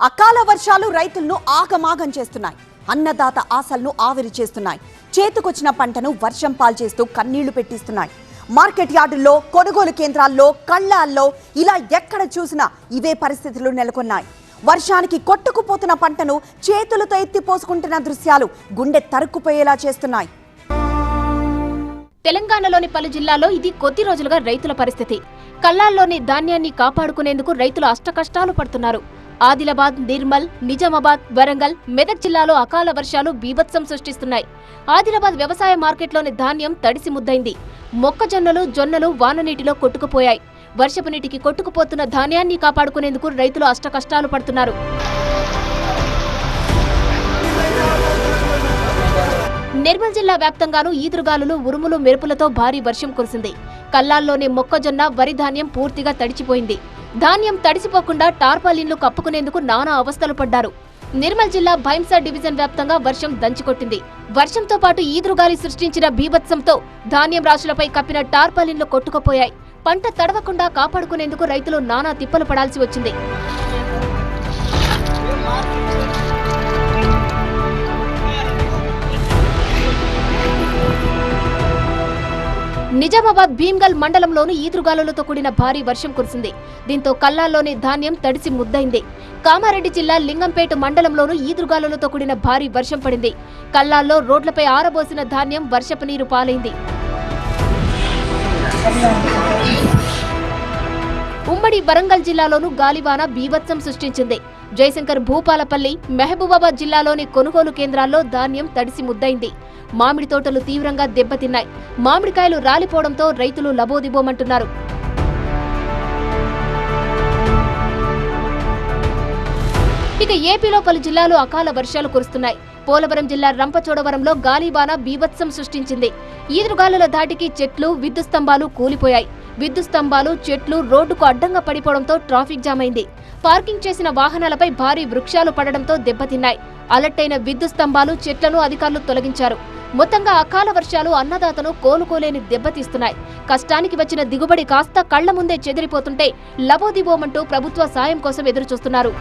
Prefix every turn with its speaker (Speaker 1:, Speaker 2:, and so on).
Speaker 1: అకాల వర్షాలు రైతులను ఆగమాగం చేస్తున్నాయి. అన్నదాత ఆశలను ఆవిరి చేస్తున్నాయి. చేతికొచ్చిన పంటను వర్షం పాల్చేస్తూ కన్నీళ్లు పెట్టిస్తున్నాయి. మార్కెట్ యార్డుల్లో, కొనుగోలు కేంద్రాల్లో, కళ్ళాల్లో ఇలా ఎక్కడ చూసినా ఇవే పరిస్థితులు నెలకొన్నాయి. వర్షానికి కొట్టుకుపోతున్న పంటను చేతులతో ఎత్తిపోసుకుంటున్న దృశ్యాలు గుండె తరుక్కుపోయేలా చేస్తున్నాయి.
Speaker 2: తెలంగాణలోని పలు జిల్లాల్లో ఇది కొద్ది రోజులుగా రైతుల పరిస్థితి. కళ్ళాల్లోని ధాన్యాన్ని కాపాడుకునేందుకు రైతులు అష్టకష్టాలు పడుతున్నారు. ఆదిలాబాద్, నిర్మల్, నిజామాబాద్, వరంగల్, మెదక్ జిల్లాలో అకాల వర్షాలు బీభత్సం సృష్టిస్తున్నాయి. ఆదిలాబాద్ వ్యవసాయ మార్కెట్లోని ధాన్యం తడిసి ముద్దైంది. మొక్కజొన్నలు, జొన్నలు వాననీటిలో కొట్టుకుపోయాయి. వర్షపు నీటికి కొట్టుకుపోతున్న ధాన్యాన్ని కాపాడుకునేందుకు రైతులు అష్టకష్టాలు పడుతున్నారు. నిర్మల్ జిల్లా వ్యాప్తంగానూ ఈదురుగాలులు, ఉరుములు, మెరుపులతో భారీ వర్షం కురిసింది. కల్లాల్లోని మొక్కజొన్న, వరి ధాన్యం పూర్తిగా తడిచిపోయింది. ధాన్యం తడిసిపోకుండా టార్పాలిన్లు కప్పుకునేందుకు నానా అవస్థలు పడ్డారు. నిర్మల్ జిల్లా భైంసా డివిజన్ వ్యాప్తంగా వర్షం దంచుకొట్టింది. వర్షంతో పాటు ఈదురుగాలి సృష్టించిన బీభత్సంతో ధాన్యం రాశులపై కప్పిన టార్పాలిన్లు కొట్టుకుపోయాయి. పంట తడవకుండా కాపాడుకునేందుకు రైతులు నానా తిప్పలు పడాల్సి వచ్చింది. నిజామాబాద్ భీమ్గల్ మండలంలోని ఈదురుగాలులతో కూడిన భారీ వర్షం కురిసింది. దీంతో కల్లాల్లోని ధాన్యం తడిసి ముద్దైంది. కామారెడ్డి జిల్లా లింగంపేట మండలంలోనూ ఈదురుగాలులతో కూడిన భారీ వర్షం పడింది. కల్లాల్లో రోడ్లపై ఆరబోసిన ధాన్యం వర్షపు నీరు పాలైంది. ఉమ్మడి వరంగల్ జిల్లాలోనూ గాలివాన బీభత్సం సృష్టించింది. జయశంకర్, భూపాలపల్లి, మహబూబాబాద్ జిల్లాలోని కొనుగోలు కేంద్రాల్లో ధాన్యం తడిసి ముద్దైంది. మామిడి తోటలు తీవ్రంగా దెబ్బతిన్నాయి. మామిడికాయలు రాలిపోవడంతో రైతులు లబోదిబోమంటున్నారు. ఇక ఏపీలో పలు జిల్లాలు అకాల వర్షాలు కురుస్తున్నాయి. పోలవరం జిల్లా రంపచోడవరంలో గాలివాన బీభత్సం సృష్టించింది. ఈదురుగాలుల ధాటికి చెట్లు, విద్యుత్ స్తంభాలు కూలిపోయాయి. విద్యుత్ స్తంభాలు, చెట్లు రోడ్డుకు అడ్డంగా పడిపోవడంతో ట్రాఫిక్ జామ్ అయింది. పార్కింగ్ చేసిన వాహనాలపై భారీ వృక్షాలు పడడంతో దెబ్బతిన్నాయి. అలర్ట్ అయిన విద్యుత్ స్తంభాలు, చెట్లను అధికారులు తొలగించారు. మొత్తంగా అకాల వర్షాలు అన్నదాతను కోలుకోలేని దెబ్బతీస్తున్నాయి. కష్టానికి వచ్చిన దిగుబడి కాస్త కళ్ల ముందే చెదిరిపోతుంటే లబోదిబోమంటూ ప్రభుత్వ సాయం కోసం ఎదురుచూస్తున్నారు.